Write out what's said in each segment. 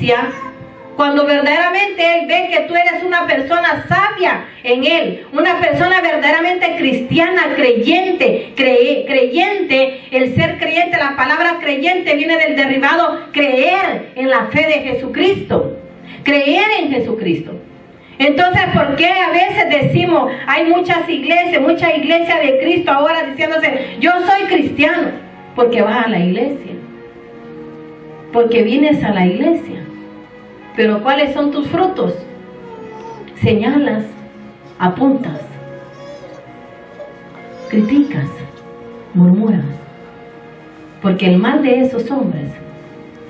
justicia, cuando verdaderamente Él ve que tú eres una persona sabia en Él, una persona verdaderamente cristiana, creyente, creyente, el ser creyente, la palabra creyente viene del derivado creer en la fe de Jesucristo, creer en Jesucristo. Entonces, ¿por qué a veces decimos, hay mucha iglesia de Cristo ahora diciéndose, yo soy cristiano? Porque vas a la iglesia, porque vienes a la iglesia. Pero ¿cuáles son tus frutos? Señalas, apuntas, criticas, murmuras. Porque el mal de esos hombres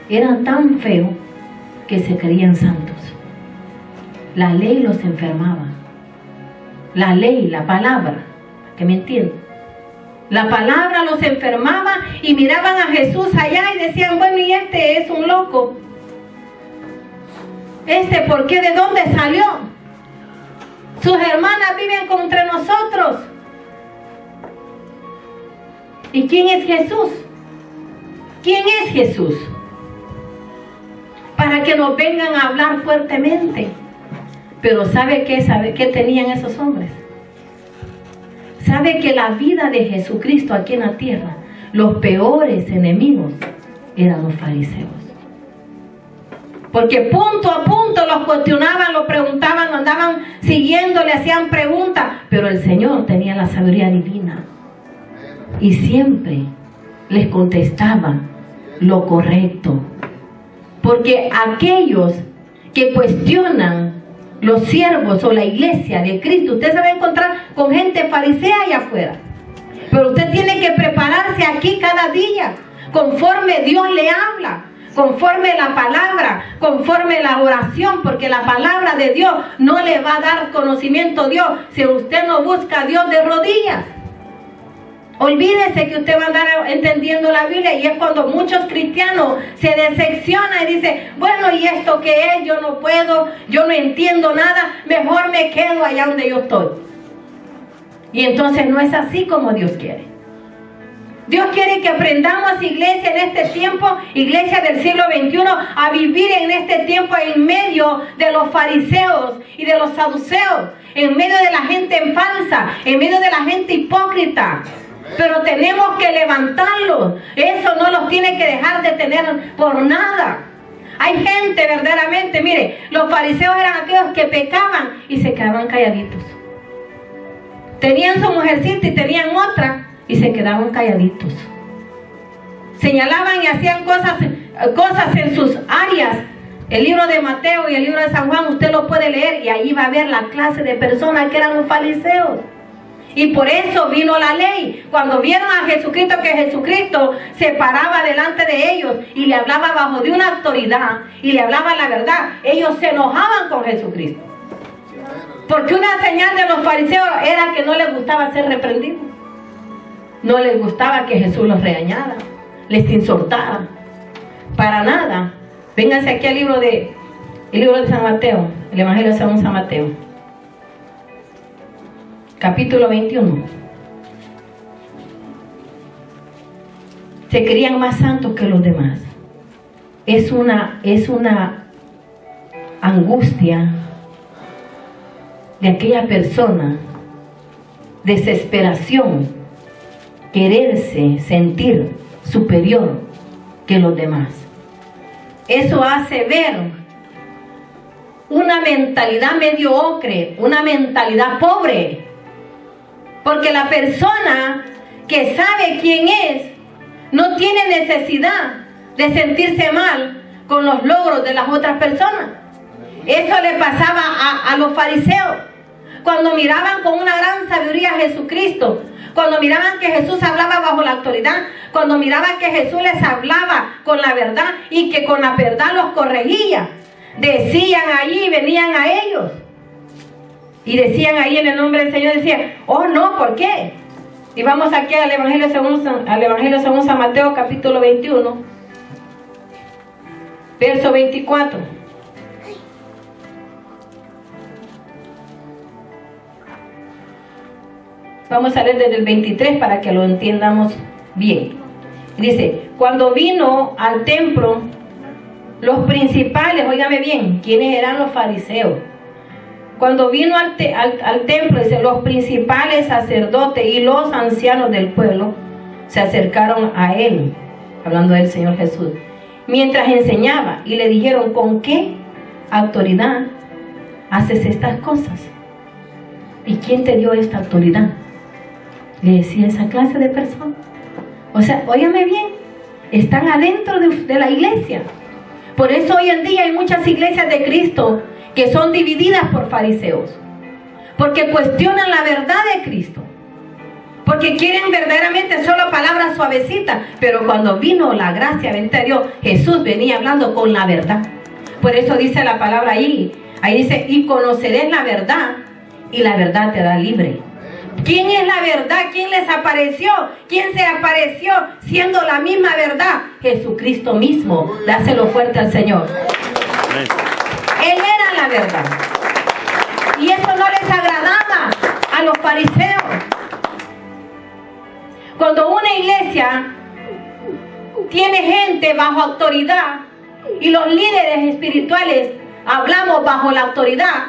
era tan feo que se creían santos. La ley los enfermaba. La ley, la palabra, que me entienden. La palabra los enfermaba y miraban a Jesús allá y decían, bueno, y este es un loco. ¿Por qué? ¿De dónde salió? Sus hermanas viven entre nosotros. ¿Y quién es Jesús? ¿Quién es Jesús? Para que nos vengan a hablar fuertemente. Pero ¿sabe qué? ¿Sabe qué tenían esos hombres? ¿Sabe que la vida de Jesucristo aquí en la tierra, los peores enemigos eran los fariseos? Porque punto a punto los cuestionaban, los preguntaban, lo andaban siguiendo, le hacían preguntas. Pero el Señor tenía la sabiduría divina. Y siempre les contestaba lo correcto. Porque aquellos que cuestionan los siervos o la iglesia de Cristo, usted se va a encontrar con gente farisea allá afuera. Pero usted tiene que prepararse aquí cada día, conforme Dios le habla. Conforme la palabra, conforme la oración, porque la palabra de Dios no le va a dar conocimiento a Dios si usted no busca a Dios de rodillas. Olvídese que usted va a andar entendiendo la Biblia, y es cuando muchos cristianos se decepcionan y dicen, bueno, ¿y esto qué es? Yo no puedo, yo no entiendo nada, mejor me quedo allá donde yo estoy. Y entonces no es así como Dios quiere. Dios quiere que aprendamos, iglesia, en este tiempo, iglesia del siglo XXI, a vivir en este tiempo en medio de los fariseos y de los saduceos, en medio de la gente falsa, en medio de la gente hipócrita. Pero tenemos que levantarlos. Eso no los tiene que dejar de tener por nada. Hay gente verdaderamente, mire, los fariseos eran aquellos que pecaban y se quedaban calladitos. Tenían su mujercita y tenían otra y se quedaban calladitos. Señalaban y hacían cosas en sus áreas. El libro de Mateo y el libro de San Juan usted lo puede leer, y ahí va a ver la clase de personas que eran los fariseos. Y por eso vino la ley. Cuando vieron a Jesucristo, que Jesucristo se paraba delante de ellos y le hablaba bajo de una autoridad y le hablaba la verdad, ellos se enojaban con Jesucristo. Porque una señal de los fariseos era que no les gustaba ser reprendidos. No les gustaba que Jesús los regañara, les insultara. Para nada. Vénganse aquí al libro de San Mateo, el Evangelio según San Mateo, capítulo 21. Se creían más santos que los demás. Es una angustia de aquella persona, desesperación, quererse sentir superior que los demás. Eso hace ver una mentalidad mediocre, una mentalidad pobre. Porque la persona que sabe quién es no tiene necesidad de sentirse mal con los logros de las otras personas. Eso le pasaba a los fariseos. Cuando miraban con una gran sabiduría a Jesucristo, cuando miraban que Jesús hablaba bajo la autoridad, cuando miraban que Jesús les hablaba con la verdad y que con la verdad los corregía, decían ahí, venían a ellos y decían ahí en el nombre del Señor, decían, oh no, ¿por qué? Y vamos aquí al Evangelio según San Mateo, capítulo 21, verso 24. Vamos a leer desde el 23 para que lo entendamos bien. Dice, cuando vino al templo Los principales, óigame bien, ¿quiénes eran los fariseos? Cuando vino al templo, dice, los principales sacerdotes y los ancianos del pueblo se acercaron a él, hablando del Señor Jesús, mientras enseñaba, y le dijeron, ¿con qué autoridad haces estas cosas? ¿Y quién te dio esta autoridad? Le decía esa clase de personas. O sea, óigame bien, están adentro de la iglesia. Por eso hoy en día hay muchas iglesias de Cristo que son divididas por fariseos, porque cuestionan la verdad de Cristo, porque quieren verdaderamente solo palabras suavecitas, pero cuando vino la gracia, bendita Dios, Jesús venía hablando con la verdad. Por eso dice la palabra ahí dice, y conocerés la verdad, y la verdad te hará libre. ¿Quién es la verdad? ¿Quién les apareció? ¿Quién se apareció siendo la misma verdad? Jesucristo mismo. Dáselo fuerte al Señor. Él era la verdad. Y eso no les agradaba a los fariseos. Cuando una iglesia tiene gente bajo autoridad y los líderes espirituales hablamos bajo la autoridad,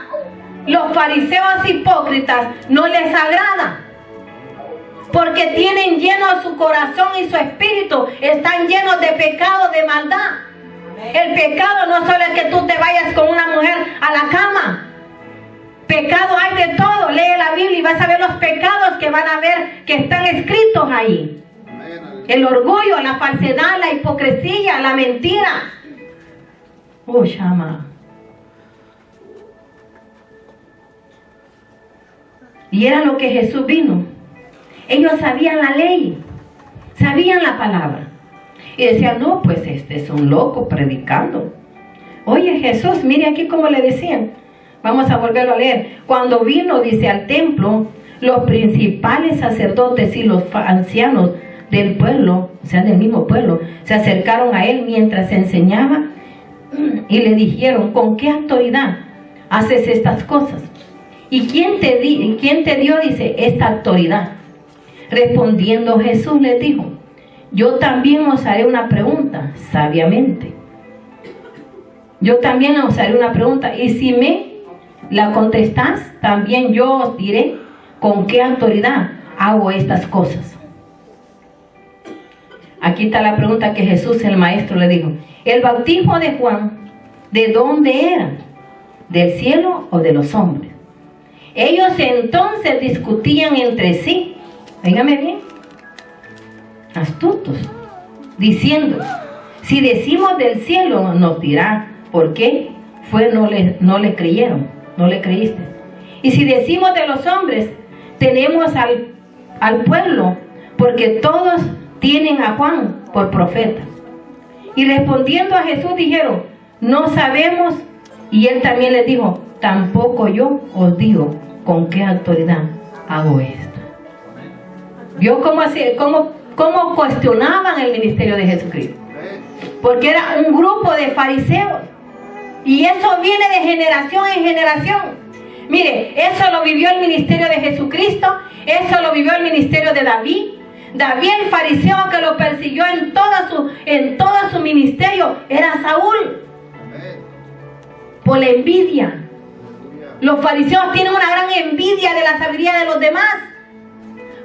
los fariseos hipócritas no les agrada, porque tienen lleno su corazón y su espíritu, están llenos de pecado, de maldad. El pecado no solo es que tú te vayas con una mujer a la cama. Pecado hay de todo. Lee la Biblia y vas a ver los pecados que van a ver que están escritos ahí. El orgullo, la falsedad, la hipocresía, la mentira. Oh, llama. Y era lo que Jesús vino. Ellos sabían la ley, sabían la palabra. Y decían, no, pues este es un loco predicando. Oye, Jesús, mire aquí cómo le decían. Vamos a volverlo a leer. Cuando vino, dice, al templo, los principales sacerdotes y los ancianos del pueblo, o sea, del mismo pueblo, se acercaron a él mientras enseñaba y le dijeron, ¿con qué autoridad haces estas cosas? ¿Y quién te dio, dice, esta autoridad? Respondiendo Jesús les dijo, yo también os haré una pregunta, sabiamente. Yo también os haré una pregunta, y si me la contestás, también yo os diré con qué autoridad hago estas cosas. Aquí está la pregunta que Jesús, el maestro, le dijo. El bautismo de Juan, ¿de dónde era? ¿Del cielo o de los hombres? Ellos entonces discutían entre sí, óigame bien, astutos, diciendo, si decimos del cielo, nos dirá, ¿por qué no le creyeron? No le creíste. Y si decimos de los hombres, tenemos al pueblo, porque todos tienen a Juan por profeta. Y respondiendo a Jesús dijeron, no sabemos. Y él también les dijo, tampoco yo os digo con qué autoridad hago esto. ¿Vio cómo cuestionaban el ministerio de Jesucristo? Porque era un grupo de fariseos. Y eso viene de generación en generación. Mire, eso lo vivió el ministerio de Jesucristo. Eso lo vivió el ministerio de David. David, el fariseo que lo persiguió en todo su ministerio, era Saúl. Por la envidia. Los fariseos tienen una gran envidia de la sabiduría de los demás.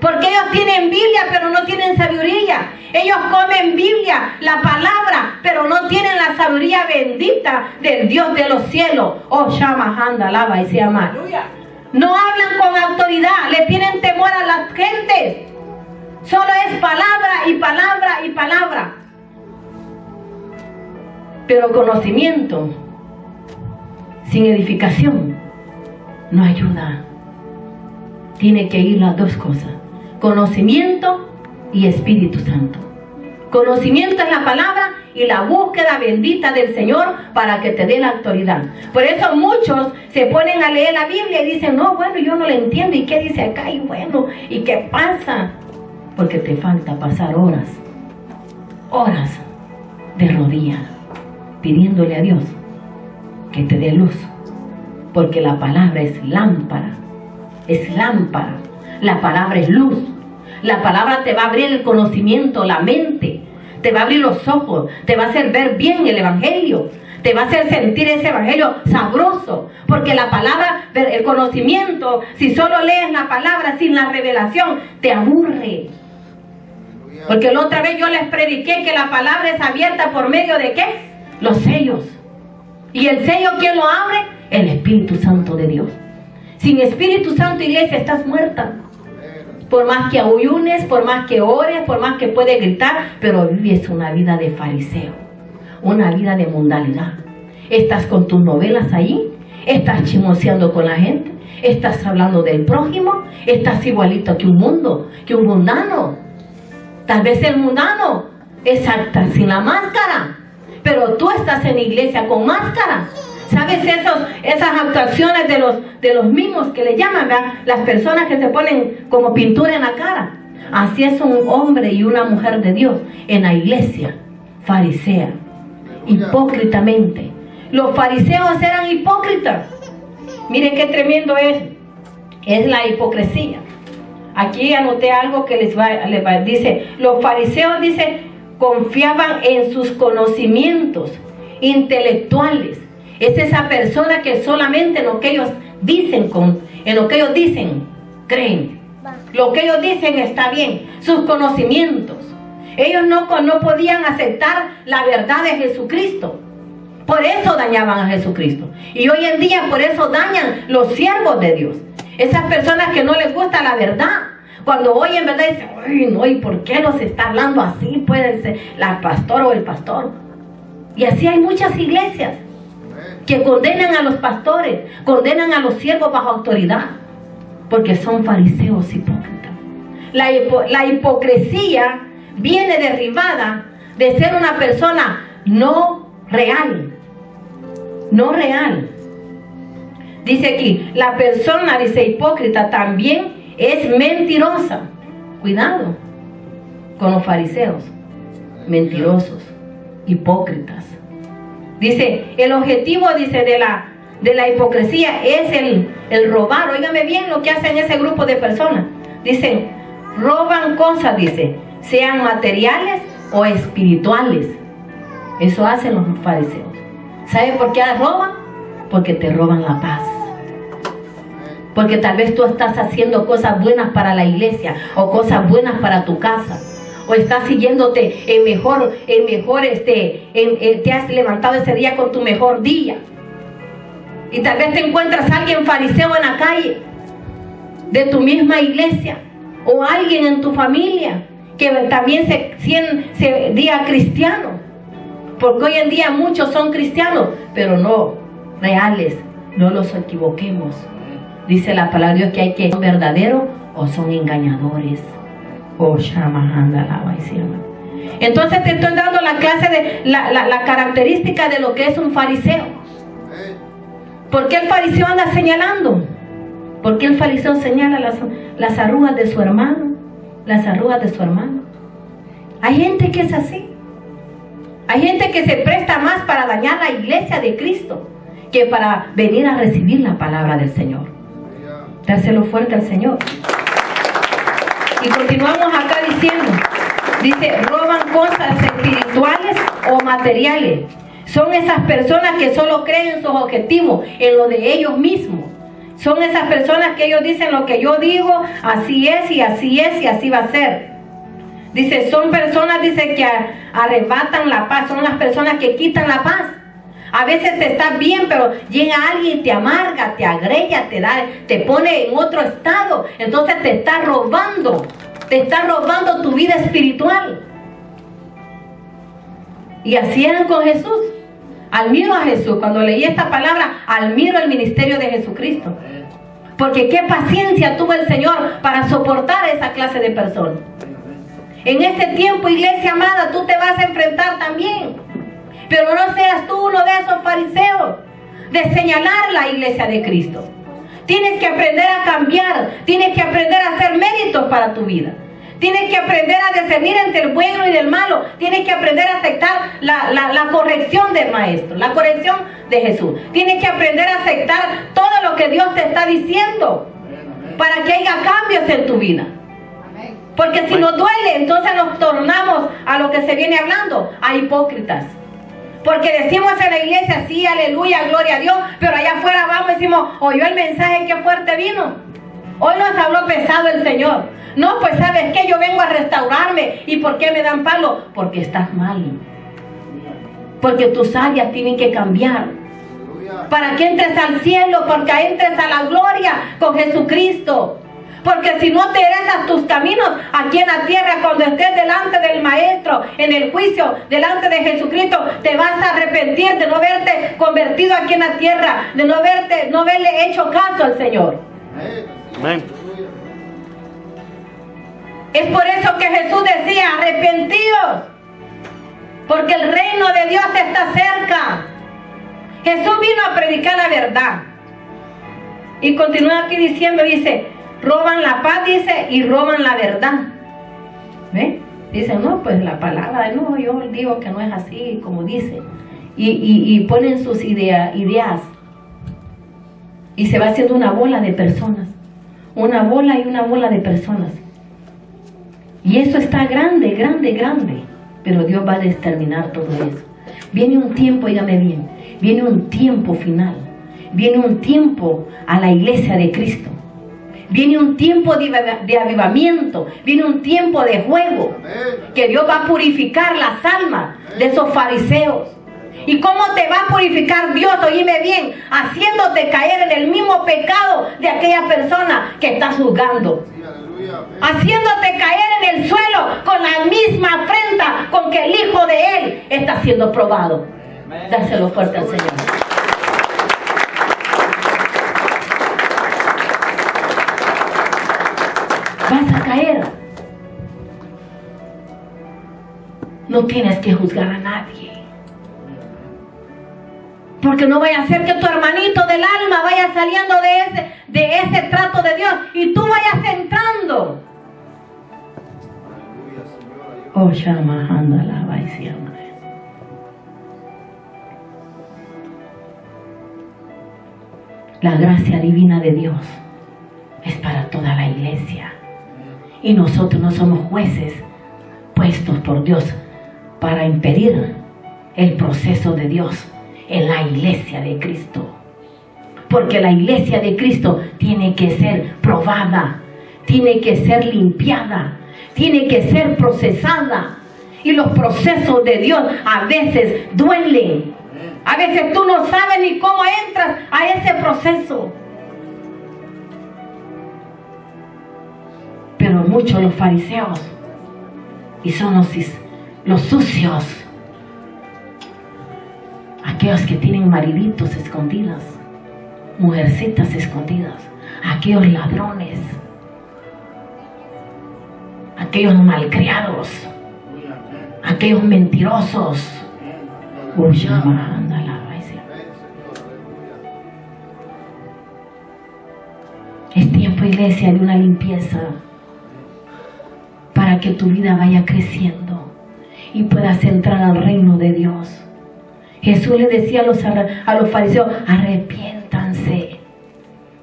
Porque ellos tienen Biblia, pero no tienen sabiduría. Ellos comen Biblia, la palabra, pero no tienen la sabiduría bendita del Dios de los cielos. Oh, Shama, Handa, alaba y se ama. No hablan con autoridad, le tienen temor a las gentes. Solo es palabra y palabra y palabra. Pero conocimiento sin edificación no ayuda. Tiene que ir las dos cosas: conocimiento y Espíritu Santo. Conocimiento es la palabra y la búsqueda bendita del Señor para que te dé la autoridad. Por eso muchos se ponen a leer la Biblia y dicen, no, bueno, yo no la entiendo. ¿Y qué dice acá? Y bueno, ¿y qué pasa? Porque te falta pasar horas de rodillas, pidiéndole a Dios que te dé luz. Porque la palabra es lámpara. Es lámpara. La palabra es luz. La palabra te va a abrir el conocimiento, la mente. te va a abrir los ojos, te va a hacer ver bien el Evangelio, te va a hacer sentir ese Evangelio sabroso, porque la palabra, el conocimiento, si solo lees la palabra sin la revelación, te aburre. Porque la otra vez yo les prediqué que la palabra es abierta por medio de ¿qué? Los sellos. ¿Y el sello quién lo abre? El Espíritu Santo de Dios. Sin Espíritu Santo, iglesia, estás muerta. Por más que ayunes, por más que ores, por más que puedes gritar, pero vives una vida de fariseo, una vida de mundanalidad. Estás con tus novelas ahí, estás chismoseando con la gente, estás hablando del prójimo, estás igualito que un mundo, que un mundano. Tal vez el mundano es acta sin la máscara, pero tú estás en la iglesia con máscara. ¿Sabes esas actuaciones de los mimos que le llaman, ¿verdad? Las personas que se ponen como pintura en la cara? Así es un hombre y una mujer de Dios en la iglesia, farisea, hipócritamente. Los fariseos eran hipócritas. Mire qué tremendo es la hipocresía. Aquí anoté algo que les va, dice, los fariseos, dice, confiaban en sus conocimientos intelectuales. Es esa persona que solamente en lo que ellos dicen, en lo que ellos dicen, creen. Lo que ellos dicen está bien, sus conocimientos. Ellos no podían aceptar la verdad de Jesucristo. Por eso dañaban a Jesucristo. Y hoy en día por eso dañan los siervos de Dios. Esas personas que no les gusta la verdad, cuando oyen verdad dicen, ay no, ¿y por qué nos está hablando así? Puede ser la pastora o el pastor. Y así hay muchas iglesias que condenan a los pastores, condenan a los siervos bajo autoridad, porque son fariseos hipócritas. La hipocresía viene derivada de ser una persona no real. No real. Dice aquí, la persona, dice, hipócrita también es mentirosa. Cuidado con los fariseos, mentirosos, hipócritas. Dice, el objetivo, dice, de la hipocresía es el robar. Óigame bien lo que hacen ese grupo de personas. Dicen, roban cosas, dice, sean materiales o espirituales. Eso hacen los fariseos. ¿Saben por qué roban? Porque te roban la paz. Porque tal vez tú estás haciendo cosas buenas para la iglesia o cosas buenas para tu casa. O estás siguiéndote te has levantado ese día con tu mejor día. Y tal vez te encuentras a alguien fariseo en la calle, de tu misma iglesia, o alguien en tu familia que también se diga cristiano. Porque hoy en día muchos son cristianos, pero no reales, no los equivoquemos. Dice la palabra de Dios que hay que ser verdaderos o son engañadores. Entonces te estoy dando la clase de la característica de lo que es un fariseo. ¿Por qué el fariseo anda señalando? ¿Por qué el fariseo señala las arrugas de su hermano? Las arrugas de su hermano. Hay gente que es así. Hay gente que se presta más para dañar la iglesia de Cristo que para venir a recibir la palabra del Señor. Dárselo fuerte al Señor. Y continuamos acá diciendo, dice, roban cosas espirituales o materiales. Son esas personas que solo creen en sus objetivos, en lo de ellos mismos. Son esas personas que ellos dicen lo que yo digo, así es y así es y así va a ser. Dice, son personas, dice, que arrebatan la paz, son las personas que quitan la paz. A veces te estás bien, pero llega alguien y te amarga, te agrega, te pone en otro estado. Entonces te está robando tu vida espiritual. Y así eran con Jesús. Admiro a Jesús. Cuando leí esta palabra, admiro el ministerio de Jesucristo. Porque qué paciencia tuvo el Señor para soportar a esa clase de personas. En este tiempo, iglesia amada, tú te vas a enfrentar también. Pero no seas tú uno de esos fariseos de señalar la iglesia de Cristo. Tienes que aprender a cambiar. Tienes que aprender a hacer méritos para tu vida. Tienes que aprender a discernir entre el bueno y el malo. Tienes que aprender a aceptar la corrección del Maestro, la corrección de Jesús. Tienes que aprender a aceptar todo lo que Dios te está diciendo para que haya cambios en tu vida. Porque si nos duele, entonces nos tornamos a lo que se viene hablando, a hipócritas. Porque decimos en la iglesia, sí, aleluya, gloria a Dios, pero allá afuera vamos y decimos, oyó el mensaje, qué fuerte vino. Hoy nos habló pesado el Señor. No, pues ¿sabes qué? Yo vengo a restaurarme. ¿Y por qué me dan palo? Porque estás mal. Porque tus áreas tienen que cambiar. Para que entres al cielo, porque entres a la gloria con Jesucristo. Porque si no te enderezas tus caminos aquí en la tierra, cuando estés delante del Maestro, en el juicio, delante de Jesucristo, te vas a arrepentir de no haberte convertido aquí en la tierra, de no haberle hecho caso al Señor. Amén. Es por eso que Jesús decía, arrepentidos, porque el reino de Dios está cerca. Jesús vino a predicar la verdad. Y continúa aquí diciendo, dice, roban la paz, dice, y roban la verdad. ¿Ve? Dice, no, pues la palabra, no, yo digo que no es así, como dice. Y ponen sus ideas. Y se va haciendo una bola de personas. Una bola y una bola de personas. Y eso está grande, grande, grande. Pero Dios va a determinar todo eso. Viene un tiempo, dígame bien, viene un tiempo final. Viene un tiempo a la iglesia de Cristo. Viene un tiempo de avivamiento. Viene un tiempo de juego. Que Dios va a purificar las almas de esos fariseos. ¿Y cómo te va a purificar Dios? Oíme bien, haciéndote caer en el mismo pecado de aquella persona que estás juzgando. Haciéndote caer en el suelo con la misma afrenta con que el Hijo de Él está siendo probado. Dárselo fuerte al Señor. Vas a caer. No tienes que juzgar a nadie. Porque no vaya a ser que tu hermanito del alma vaya saliendo de ese trato de Dios y tú vayas entrando. Oh, Shama, anda la vaisia. La gracia divina de Dios es para toda la iglesia. Y nosotros no somos jueces puestos por Dios para impedir el proceso de Dios en la iglesia de Cristo. Porque la iglesia de Cristo tiene que ser probada, tiene que ser limpiada, tiene que ser procesada. Y los procesos de Dios a veces duelen. A veces tú no sabes ni cómo entras a ese proceso. Pero muchos los fariseos, y son los sucios, aquellos que tienen mariditos escondidas, mujercitas escondidas, aquellos ladrones, aquellos malcriados, aquellos mentirosos. Es tiempo, iglesia, de una limpieza para que tu vida vaya creciendo y puedas entrar al reino de Dios. Jesús le decía a los fariseos, arrepiéntanse,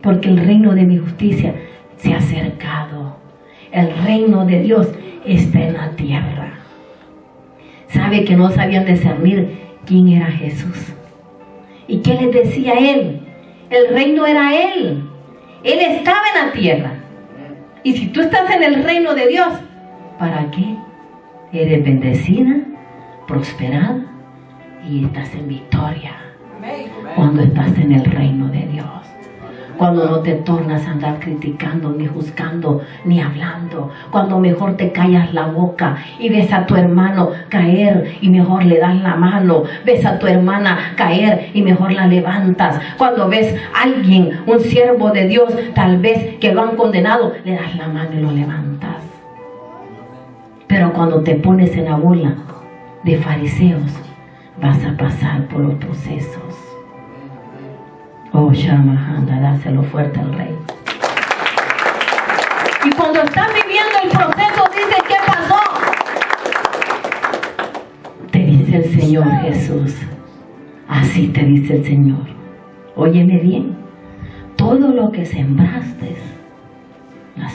porque el reino de mi justicia se ha acercado. El reino de Dios está en la tierra. ¿Sabe que no sabían discernir quién era Jesús? ¿Y qué les decía él? El reino era él. Él estaba en la tierra. Y si tú estás en el reino de Dios, ¿para qué? Eres bendecida, prosperada y estás en victoria. Cuando estás en el reino de Dios. Cuando no te tornas a andar criticando, ni juzgando, ni hablando. Cuando mejor te callas la boca y ves a tu hermano caer y mejor le das la mano. Ves a tu hermana caer y mejor la levantas. Cuando ves a alguien, un siervo de Dios, tal vez que lo han condenado, le das la mano y lo levantas. Pero cuando te pones en la bola de fariseos, vas a pasar por los procesos. Oh, Shama, anda, dáselo fuerte al Rey. Y cuando estás viviendo el proceso, dice, ¿qué pasó? Te dice el Señor Jesús. Así te dice el Señor. Óyeme bien. Todo lo que sembraste, las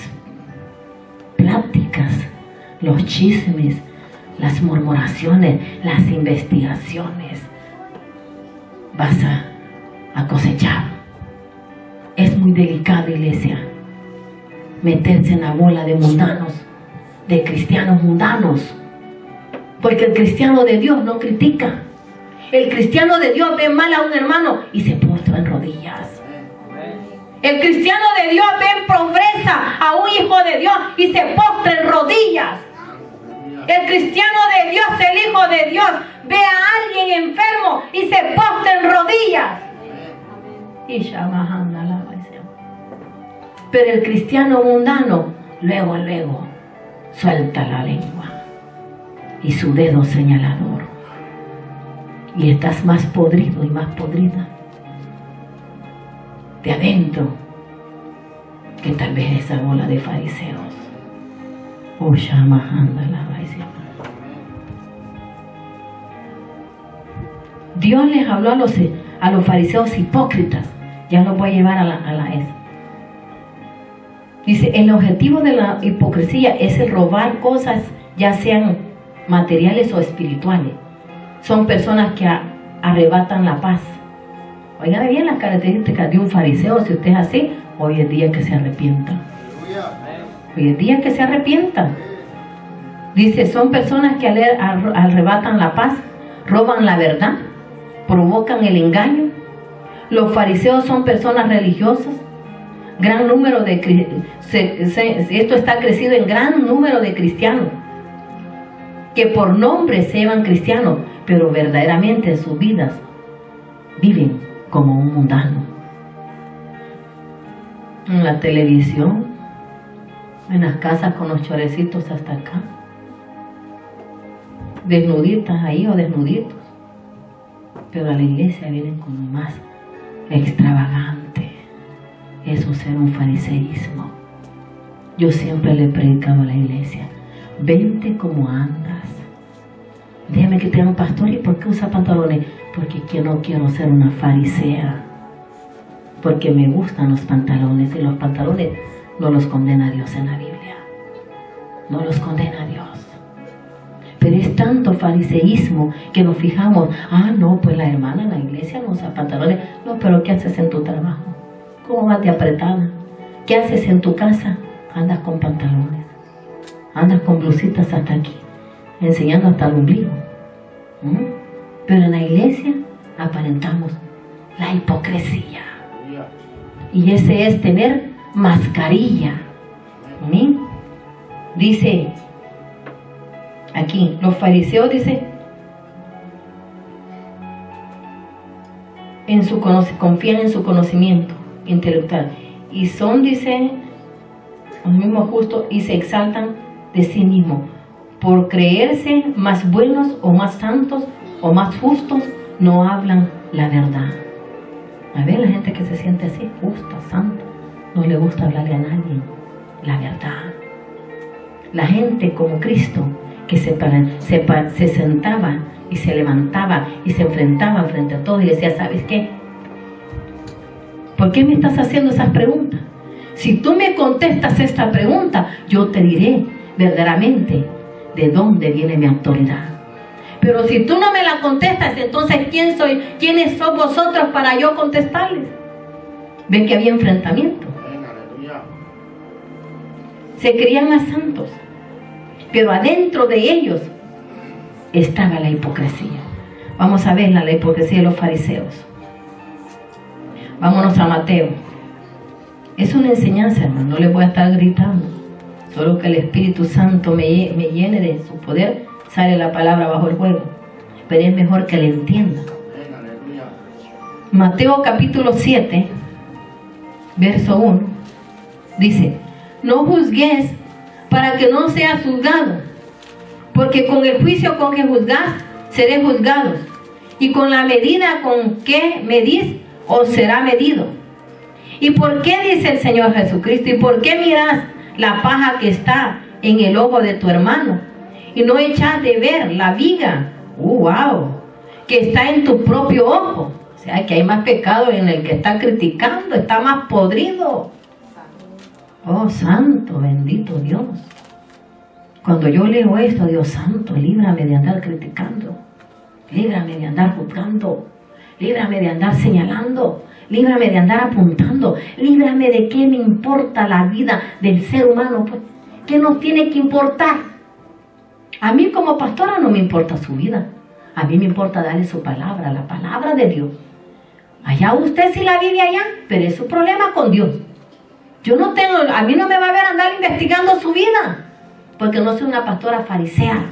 pláticas los chismes, las murmuraciones, las investigaciones, vas a cosechar. Es muy delicado, iglesia, meterse en la bola de mundanos, de cristianos mundanos, porque el cristiano de Dios no critica. El cristiano de Dios ve mal a un hermano y se postra en rodillas. El cristiano de Dios ve en pobreza a un hijo de Dios y se postra en rodillas. El cristiano de Dios, el hijo de Dios, ve a alguien enfermo y se postra en rodillas. Pero el cristiano mundano, luego, suelta la lengua y su dedo señalador. Y estás más podrido y más podrida de adentro que tal vez esa bola de fariseos. Dios les habló a los fariseos hipócritas. Ya los voy a llevar a la esa. Dice, el objetivo de la hipocresía es el robar cosas, ya sean materiales o espirituales. Son personas que arrebatan la paz. Oigan bien las características de un fariseo. Si usted es así, hoy es día que se arrepienta. Hoy es día que se arrepienta. Dice, son personas que arrebatan la paz, roban la verdad, provocan el engaño. Los fariseos son personas religiosas. Gran número esto está crecido en gran número de cristianos que por nombre se llaman cristianos, pero verdaderamente en sus vidas viven como un mundano. En la televisión, en las casas con los chorecitos hasta acá, desnuditas ahí o desnuditos, pero a la iglesia vienen como más extravagante. Eso es ser un fariseísmo. Yo siempre le he predicado a la iglesia: vente como andas. Déjame que te haga un pastor. ¿Y por qué usa pantalones? Porque yo no quiero ser una farisea. Porque me gustan los pantalones, y los pantalones no los condena Dios en la Biblia. No los condena Dios. Pero es tanto fariseísmo que nos fijamos: no, pues la hermana en la iglesia no usa pantalones. No, pero ¿qué haces en tu trabajo? ¿Cómo vas de apretada? ¿Qué haces en tu casa? Andas con pantalones, andas con blusitas hasta aquí, enseñando hasta el ombligo. Pero en la iglesia aparentamos la hipocresía. Y ese es tener mascarilla. Dice aquí, los fariseos, dice, confían en su conocimiento intelectual y son, dice, los mismos justos, y se exaltan de sí mismos por creerse más buenos o más santos o más justos. No hablan la verdad. A ver, la gente que se siente así, justa, santa, no le gusta hablarle a nadie la verdad. La gente como Cristo, que se sentaba y se levantaba y se enfrentaba frente a todos y decía: ¿sabes qué? ¿Por qué me estás haciendo esas preguntas? Si tú me contestas esta pregunta, yo te diré verdaderamente de dónde viene mi autoridad. Pero si tú no me la contestas, entonces ¿quiénes son vosotros para yo contestarles? Ven que había enfrentamiento. Se creían más santos, pero adentro de ellos estaba la hipocresía. Vamos a ver la hipocresía de los fariseos. Vámonos a Mateo. Es una enseñanza, hermano, no les voy a estar gritando. Solo que el Espíritu Santo me llene de su poder, sale la palabra bajo el juego. Pero es mejor que le entienda. Mateo capítulo 7, verso 1, dice: no juzgues para que no seas juzgado, porque con el juicio con que juzgás, seréis juzgados, y con la medida con que medís, os será medido. ¿Y por qué dice el Señor Jesucristo? ¿Y por qué miras la paja que está en el ojo de tu hermano y no echas de ver la viga, que está en tu propio ojo? O sea, que hay más pecado en el que está criticando, está más podrido. Oh, santo, bendito Dios. Cuando yo leo esto, Dios santo, líbrame de andar criticando, líbrame de andar juzgando, líbrame de andar señalando, líbrame de andar apuntando, líbrame de qué me importa la vida del ser humano, pues, ¿qué nos tiene que importar? A mí como pastora no me importa su vida, a mí me importa darle su palabra, la palabra de Dios. Allá usted sí la vive allá, pero es su problema con Dios. Yo no tengo, a mí no me va a ver andar investigando su vida, porque no soy una pastora farisea.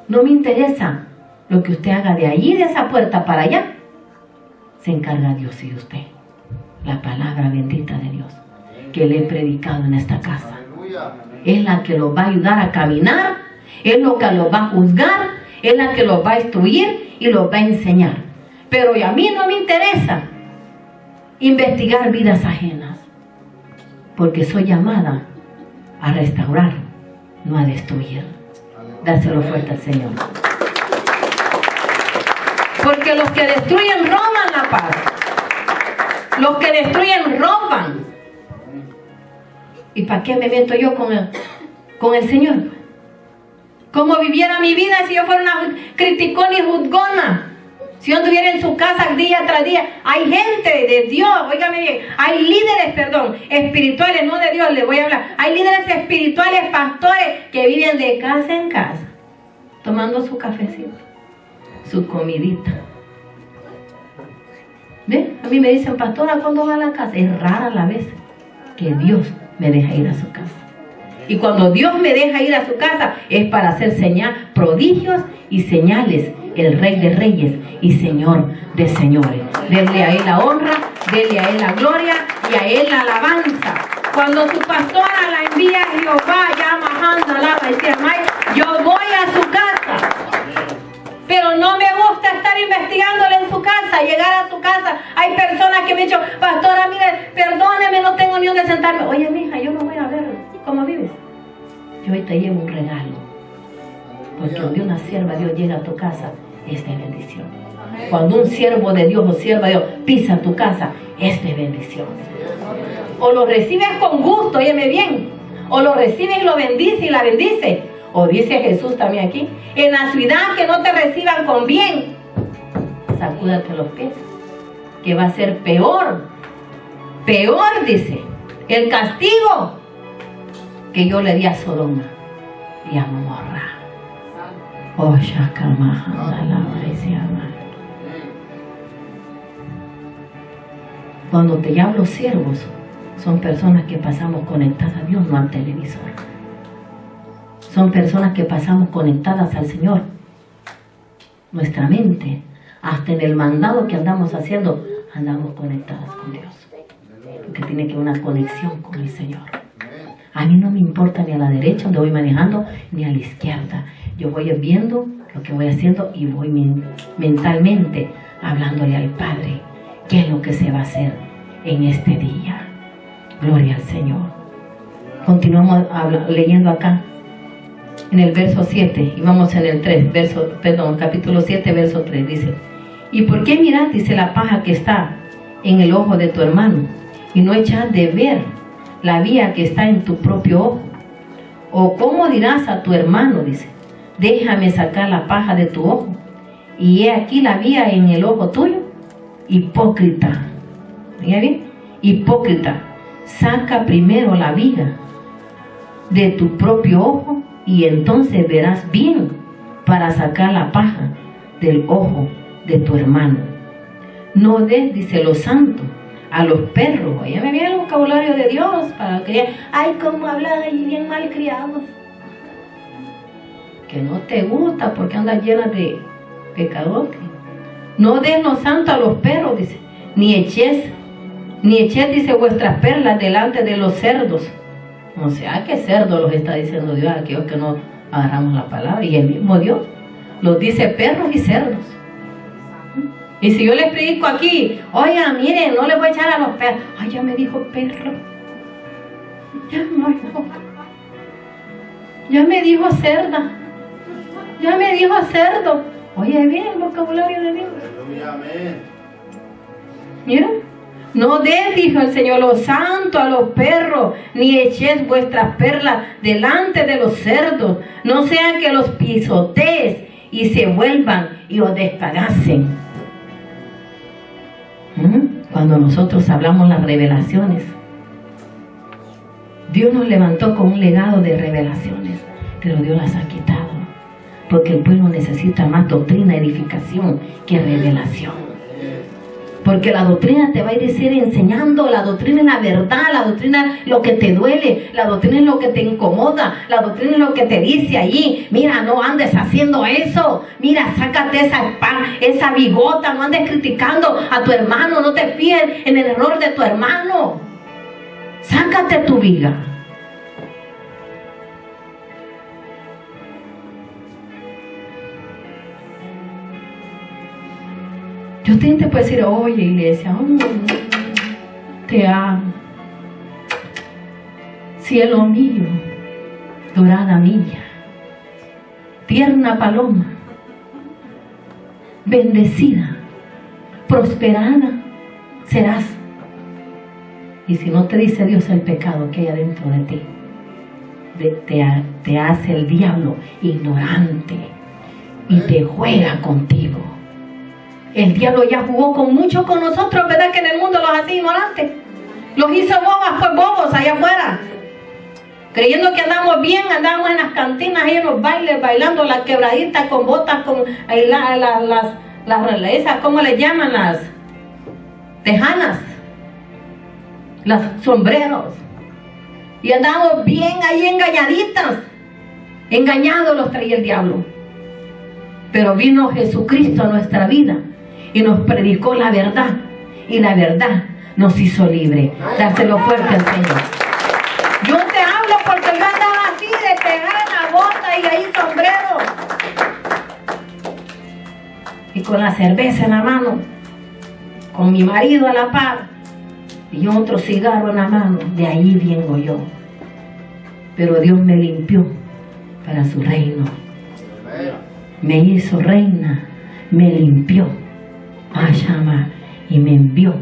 No me interesa lo que usted haga de allí, de esa puerta para allá. Se encarga Dios y usted. La palabra bendita de Dios que le he predicado en esta casa es la que los va a ayudar a caminar, es lo que los va a juzgar, es la que los va a instruir y los va a enseñar. Pero a mí no me interesa investigar vidas ajenas, porque soy llamada a restaurar, no a destruir. Dárselo fuerte al Señor. Porque los que destruyen roban la paz. Los que destruyen roban. ¿Y para qué me meto yo con el Señor? ¿Cómo viviera mi vida si yo fuera una criticona y juzgona? Si yo estuviera en su casa día tras día. Hay gente de Dios, óigame bien, hay líderes, espirituales, no de Dios, les voy a hablar. Hay líderes espirituales, pastores, que viven de casa en casa, tomando su cafecito, su comidita. ¿Ve? A mí me dicen, pastora, ¿cuándo va a la casa? Es rara la vez que Dios me deja ir a su casa. Y cuando Dios me deja ir a su casa, es para hacer prodigios y señales. El Rey de Reyes y Señor de Señores. Denle a Él la honra, denle a Él la gloria y a Él la alabanza. Cuando su pastora la envía Jehová, llama Handa, alaba y dice, yo voy a su casa. Pero no me gusta estar investigándole en su casa, llegar a su casa. Hay personas que me han dicho, pastora, mire, perdóneme, no tengo ni dónde sentarme. Oye, mija, yo no voy a ver cómo vives. Yo hoy te llevo un regalo. Porque donde una sierva de Dios llega a tu casa, es de bendición. Cuando un siervo de Dios o sierva de Dios pisa tu casa, es de bendición. O lo recibes con gusto, óyeme bien. O lo recibes y lo bendice y la bendice. O dice Jesús también aquí, en la ciudad que no te reciban con bien, sacúdate los pies, que va a ser peor. Peor, dice, el castigo que yo le di a Sodoma y a Gomorra. Oh, cuando te hablo siervos, son personas que pasamos conectadas a Dios, no al televisor. Son personas que pasamos conectadas al Señor. Nuestra mente, hasta en el mandado que andamos haciendo, andamos conectadas con Dios. Porque tiene que haber una conexión con el Señor. A mí no me importa ni a la derecha donde voy manejando, ni a la izquierda. Yo voy viendo lo que voy haciendo y voy mentalmente hablándole al Padre qué es lo que se va a hacer en este día. Gloria al Señor. Continuamos leyendo acá en el verso 7 y vamos en el 3, capítulo 7, verso 3. Dice, ¿y por qué miras, dice, la paja que está en el ojo de tu hermano y no echas de ver la vía que está en tu propio ojo? ¿O cómo dirás a tu hermano, dice, déjame sacar la paja de tu ojo, y he aquí la vía en el ojo tuyo? Hipócrita. ¿Mira bien? Hipócrita, saca primero la viga de tu propio ojo, y entonces verás bien para sacar la paja del ojo de tu hermano. No des, dice, lo santo a los perros. Oye, me viene el vocabulario de Dios para que, ay, cómo hablan ahí bien mal criados. Que no te gusta porque andas llena de pecadores. No des lo santo a los perros, dice, ni echéis, dice, vuestras perlas delante de los cerdos. O sea, ¿qué cerdo los está diciendo Dios a aquellos que no agarramos la palabra? Y el mismo Dios los dice perros y cerdos. Y si yo les predico aquí, oigan, miren, no les voy a echar a los perros. Ay, ya me dijo perro. Ya me dijo cerda. Ya me dijo cerdo. Oye, bien el vocabulario de Dios. Mira, No des, dijo el Señor, lo santo a los perros, ni echéis vuestras perlas delante de los cerdos, no sean que los pisotees y se vuelvan y os despedacen. Cuando nosotros hablamos las revelaciones, Dios nos levantó con un legado de revelaciones, pero Dios las ha quitado, porque el pueblo necesita más doctrina, edificación que revelación. Porque la doctrina te va a ir enseñando, la doctrina es la verdad, la doctrina es lo que te duele, la doctrina es lo que te incomoda, la doctrina es lo que te dice allí, mira, no andes haciendo eso, mira, sácate esa bigota, no andes criticando a tu hermano, no te fíes en el error de tu hermano, sácate tu viga. Yo te puedo decir, oye iglesia, te amo, cielo mío, dorada mía, tierna paloma, bendecida, prosperada serás. Y si no te dice Dios el pecado que hay adentro de ti, te hace el diablo ignorante y te juega contigo. El diablo ya jugó con muchos con nosotros, ¿verdad? Que en el mundo los hacía ignorantes. Los hizo bobos allá afuera. Creyendo que andamos bien, andamos en las cantinas, ahí en los bailes, bailando las quebraditas con botas, con esas, ¿cómo le llaman? Las tejanas, los sombreros. Y andamos bien ahí engañaditas. Engañados los traía el diablo. Pero vino Jesucristo a nuestra vida y nos predicó la verdad, y la verdad nos hizo libre. Dáselo fuerte al Señor. Yo te hablo porque yo andaba así de pegar la bota y ahí sombrero y con la cerveza en la mano, con mi marido a la par y otro cigarro en la mano. De ahí vengo yo, pero Dios me limpió para su reino, me hizo reina, me limpió, y me envió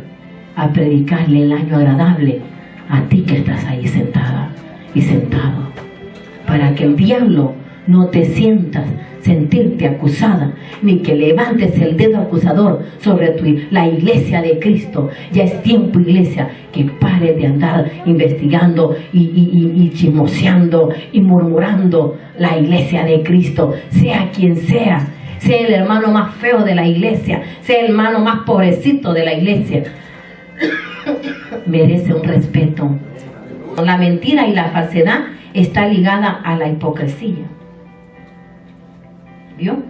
a predicarle el año agradable a ti que estás ahí sentada y sentado, para que el diablo no te sentirte acusada, ni que levantes el dedo acusador sobre la iglesia de Cristo. Ya es tiempo, iglesia, que pare de andar investigando y chismoseando y murmurando la iglesia de Cristo, sea quien sea el hermano más feo de la iglesia, sea el hermano más pobrecito de la iglesia, merece un respeto. La mentira y la falsedad está ligada a la hipocresía. ¿Vio?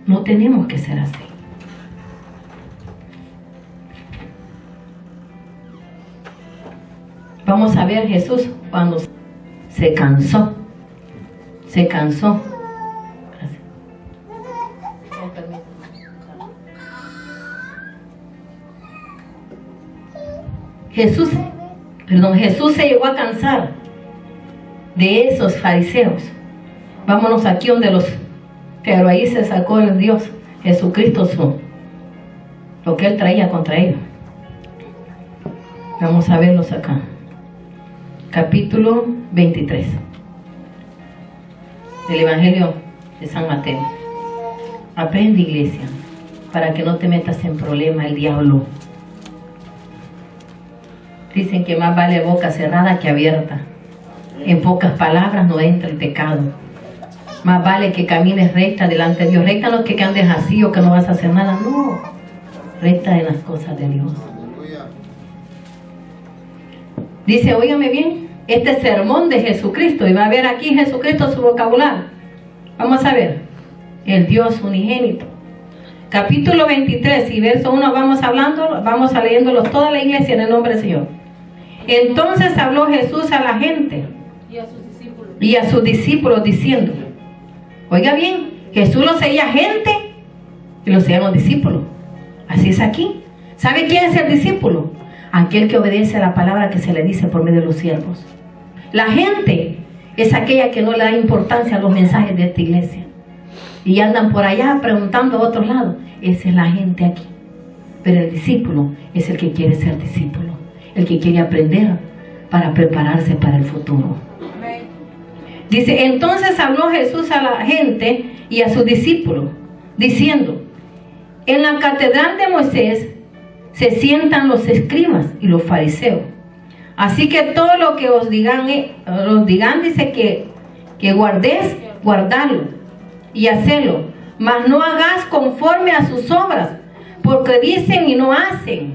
No tenemos que ser así. Vamos a ver Jesús cuando se cansó. Jesús se llegó a cansar de esos fariseos. Vámonos aquí donde pero ahí se sacó el Dios Jesucristo lo que él traía contra ellos. Vamos a verlos acá. Capítulo 23 del Evangelio de San Mateo. Aprende, iglesia, para que no te metas en problema el diablo. Dicen que más vale boca cerrada que abierta. En pocas palabras no entra el pecado. Más vale que camines recta delante de Dios. Recta no es que andes así o que no vas a hacer nada. No. Recta en las cosas de Dios. Dice, óigame bien, este sermón de Jesucristo. Y va a ver aquí Jesucristo su vocabulario. Vamos a ver. El Dios unigénito. Capítulo 23 y verso 1 vamos a leyéndolos toda la iglesia en el nombre del Señor. Entonces habló Jesús a la gente y a sus discípulos diciendo, oiga bien, Jesús los seguía gente y los seguían los discípulos. Así es aquí. ¿Sabe quién es el discípulo? Aquel que obedece a la palabra que se le dice por medio de los siervos. La gente es aquella que no le da importancia a los mensajes de esta iglesia y andan por allá preguntando a otros lados. Esa es la gente aquí. Pero el discípulo es el que quiere ser discípulo, el que quiere aprender para prepararse para el futuro. Dice, entonces habló Jesús a la gente y a sus discípulos, diciendo, en la catedral de Moisés se sientan los escribas y los fariseos. Así que todo lo que os digan dice que guardéis, guardadlo y hacedlo, mas no hagáis conforme a sus obras, porque dicen y no hacen.